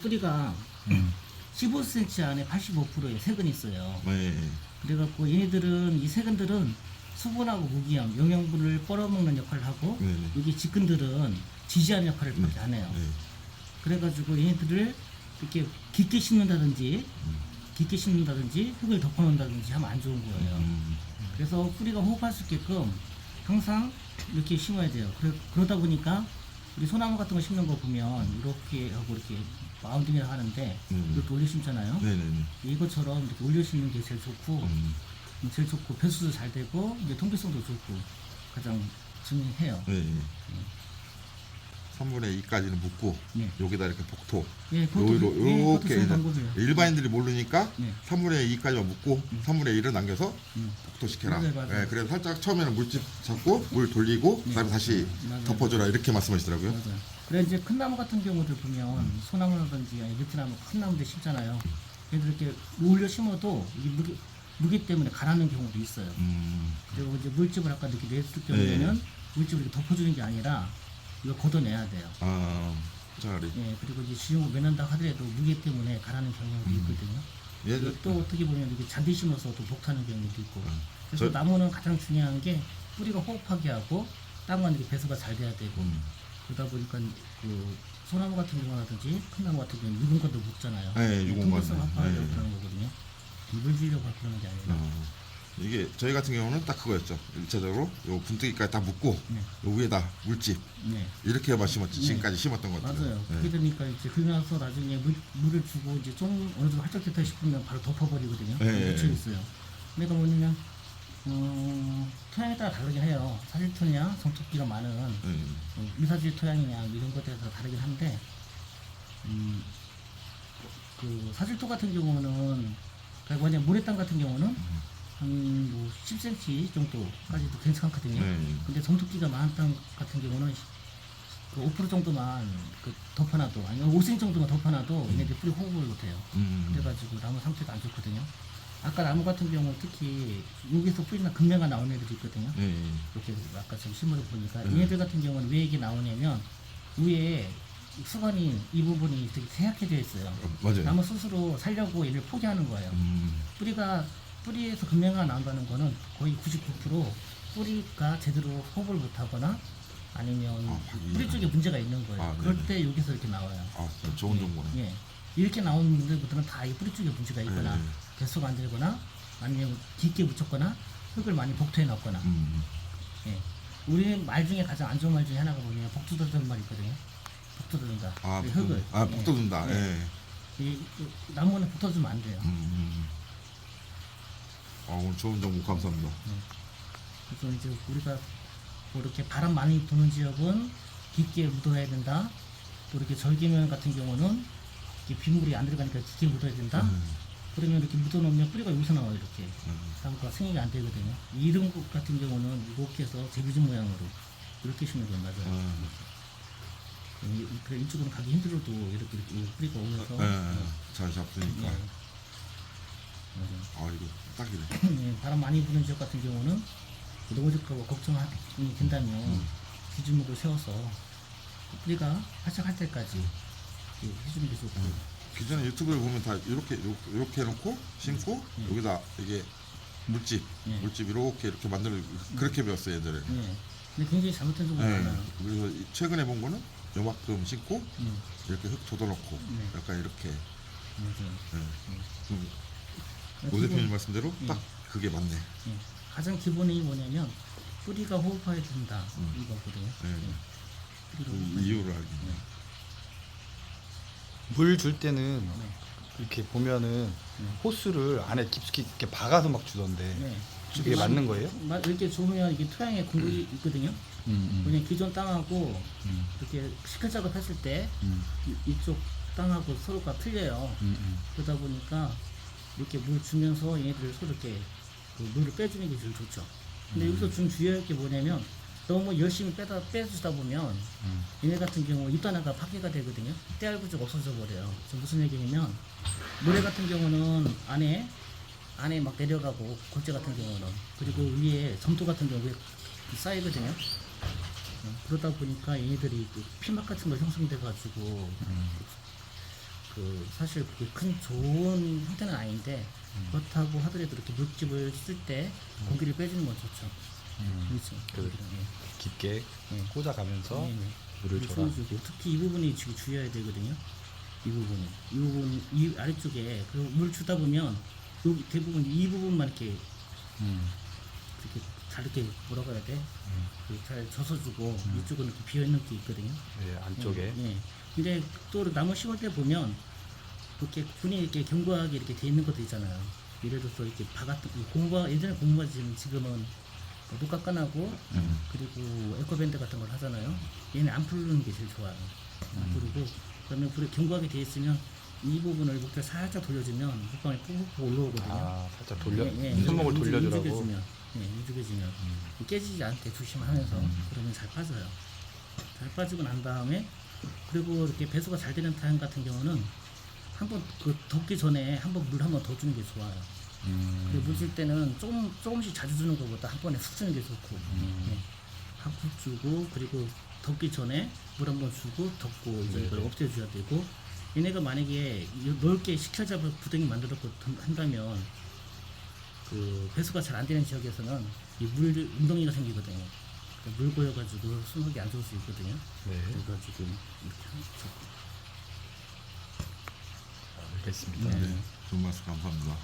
뿌리가 15cm 안에 85%의 세근이 있어요. 네. 그래갖고 얘네들은 이 세근들은 수분하고 무기염, 영양분을 빨아먹는 역할을 하고 네네. 여기 직근들은 지지하는 역할을 밖에 안 해요. 네. 그래가지고 얘네들을 이렇게 깊게 심는다든지 흙을 덮어놓는다든지 하면 안 좋은 거예요. 그래서 뿌리가 호흡할 수 있게끔 항상 이렇게 심어야 돼요. 그러다 보니까 우리 소나무 같은 거 심는 거 보면 이렇게 하고 이렇게 마운딩을 하는데 이렇게 올려 심잖아요. 네네네. 이것처럼 이렇게 올려 심는 게 제일 좋고 배수도 잘 되고 이제 통기성도 좋고 가장 중요해요. 네. 3분의 2까지는 묶고 네. 여기다 이렇게 복토 예, 요로 그것도 이렇게 좋은 해서 방법이에요. 일반인들이 모르니까 네. 3분의 2까지만 묶고 3분의 1을 남겨서 복토시켜라. 네, 맞아요. 그래서 살짝 처음에는 물집 잡고 물 돌리고 그다음에 다시 맞아요. 덮어줘라 이렇게 말씀하시더라고요. 맞아요. 그래 이제 큰 나무 같은 경우들 보면 소나무라든지 아니 느티나무 큰 나무들 심잖아요. 얘들 이렇게 올려 심어도 이 무게 때문에 가라는 경우도 있어요. 그리고 이제 물집을 아까 이렇게 냈을 경우에는 물집을 이렇게 덮어주는 게 아니라 이거 걷어내야 돼요. 아, 자리. 예, 그리고 이제 지용을 매난다 하더라도 무게 때문에 가라는 경우도 있거든요. 얘들 또 어떻게 보면 이렇게 잔디 심어서 또 독타는 경우도 있고. 그래서 저- 나무는 가장 중요한 게 뿌리가 호흡하게 하고 땅은 이렇게 배수가 잘 돼야 되고 그러다 보니까 그 소나무 같은 경우라든지 큰 나무 같은 경우는 유분권도 묻잖아요. 네, 유분권. 통과성 확보하려고 네. 그러는 거거든요. 물 주려고 그러는 게 아니라. 이게 저희 같은 경우는 딱 그거였죠. 일차적으로 요 분뜨기까지 다 묶고 네. 요 위에다 물집 네. 이렇게만 심었지. 지금까지 심었던 것들. 맞아요. 그렇게 되니까 이제 그러고 나서 나중에 물을 주고 이제 좀 어느 정도 활짝됐다 싶으면 바로 덮어버리거든요. 네. 묻혀 있어요. 그러니까 뭐냐면 토양에 따라 다르긴 해요. 사질토냐, 성토끼가 많은 미사질 토양이냐 이런 것에 따라서 다르긴 한데 그 사질토 같은 경우는 그러니까 뭐냐 모래땅 같은 경우는 한 뭐 10cm 정도까지도 괜찮거든요. 근데 성토끼가 많은 땅 같은 경우는 그 5% 정도만 그 덮어놔도 아니면 5cm 정도만 덮어놔도 얘네들 뿌리 호흡을 못해요. 그래가지고 나무 상태가 안 좋거든요. 아까 나무 같은 경우 특히 여기서 뿌리나 금매가 나오는 애들이 있거든요. 이렇게 아까 좀 실물을 보니까 얘네들 같은 경우는 왜 이게 나오냐면 위에 수건이 이 부분이 되게 세약해져 있어요. 맞아요. 나무 스스로 살려고 얘를 포기하는 거예요. 뿌리에서 금매가 나온다는 거는 거의 99% 뿌리가 제대로 호흡을 못하거나 아니면 뿌리 쪽에 문제가 있는 거예요. 그럴 네네. 때 여기서 이렇게 나와요. 아, 좋은 정보네. 예. 이렇게 나오는 분들부터는 다 이 뿌리 쪽에 문제가 있거나 배수가 안 되거나 아니면 깊게 묻혔거나 흙을 많이 복토해 놨거나. 예. 우리 말 중에 가장 안 좋은 말 중에 하나가 뭐냐면 복토든다는 말이 있거든요. 복토든다. 아, 이 흙을. 복도 든다. 예. 예. 이 나무는 붙어주면 안 돼요. 오늘 좋은 정보 감사합니다. 그래서 이제 우리가 뭐 이렇게 바람 많이 부는 지역은 깊게 묻어야 된다. 또 이렇게 절개면 같은 경우는 이렇게 빗물이 안 들어가니까 깊게 묻어야 된다. 그러면 이렇게 묻어놓으면 뿌리가 여기서 나와요. 이렇게. 나무가 생육이 안 되거든요. 이런 것 같은 경우는 이렇게 해서 제비진 모양으로 이렇게 심는 건 맞아요. 그래 이쪽으로 가기 힘들어도 이렇게 뿌리가 오면서 잘 잡으니까. 예. 아, 이거 딱이네. 예, 바람 많이 부는 지역 같은 경우는 넘어질까봐 걱정이 된다면 기준목을 세워서 뿌리가 활짝할 때까지 해주는 게 좋고. 기존에 유튜브를 보면 다 이렇게 해놓고 심고 여기다 이게 물집 이렇게 만들어 그렇게 배웠어요 예전에. 예. 근데 굉장히 잘못된 경우가 많아요. 그래서 최근에 본 거는 요만큼 심고 이렇게 흙 돋아놓고 약간 이렇게. 오 대표님 말씀대로 딱 그게 맞네. 예. 가장 기본이 뭐냐면 뿌리가 호흡해야 된다 이거거든요. 뿌리가 호흡해야 이유를 알기. 물 줄 때는 이렇게 보면은 호스를 안에 깊숙이 이렇게 박아서 막 주던데 네. 이게 맞는 거예요? 이렇게 좋으면 이게 토양에 공급이 있거든요. 그냥 기존 땅하고 이렇게 시클 작업했을 때 이쪽 땅하고 서로가 틀려요. 그러다 보니까 이렇게 물 주면서 얘네들 서로 이렇게 그 물을 빼주는 게 제일 좋죠. 근데 여기서 좀 주의할 게 뭐냐면 너무 열심히 빼주다 보면 얘네 같은 경우 잎단화가 파괴가 되거든요. 때알부족 없어져 버려요. 무슨 얘기냐면 모래 같은 경우는 안에 막 내려가고 골재 같은 경우는 그리고 위에 점토 같은 경우에 쌓이거든요. 그러다 보니까 얘네들이 그 피막 같은 거 형성돼 가지고 사실 그게 큰 좋은 형태는 아닌데 그렇다고 하더라도 이렇게 물집을 쓸 때 공기를 빼주는 건 좋죠. 그렇죠. 그 깊게 꽂아가면서 물을 줘라. 주고 특히 이 부분이 지금 주의해야 되거든요. 이 부분 이 아래쪽에 그 물 주다 보면 대부분 이 부분만 이렇게 이렇게 잘 이렇게 뭐라고 해야 돼? 잘 젖어주고 이쪽은 이렇게 비어 있는 게 있거든요. 예, 안쪽에. 예. 근데 또 나무 심을 때 보면 이렇게 분이 이렇게 견고하게 이렇게 돼 있는 것도 있잖아요. 예를 들어서 이렇게 예전에 고무바지는 지금은 녹각관하고 그리고 에코밴드 같은 걸 하잖아요. 얘는 안 풀리는 게 제일 좋아요. 안 풀리고 그러면 불이 견고하게 돼 있으면 이 부분을 목줄 살짝 돌려주면 물방울이 푹푹 올라오거든요. 아, 살짝 돌려 예, 손목을 돌려주라고. 움직여주면 깨지지 않게 조심하면서 그러면 잘 빠져요. 잘 빠지고 난 다음에 그리고 이렇게 배수가 잘 되는 타임 같은 경우는 한번 그 덮기 전에 한번 물 한 번 더 주는 게 좋아요. 그리고 물 줄 때는 조금씩 자주 주는 것보다 한 번에 훅 주는 게 좋고, 훅 주고 그리고 덮기 전에 물 한 번 주고 덮고 이제 이걸 엎드려줘야 되고, 얘네가 만약에 넓게 식혀잡을 부등이 만들었고 한다면 그 배수가 잘 안 되는 지역에서는 이 물 웅덩이가 생기거든요. 물 고여가지고 수확이 안 좋을 수 있거든요. 네. 그래가지고 이렇게 하죠. 알겠습니다. 네. 좋은 말씀 감사합니다.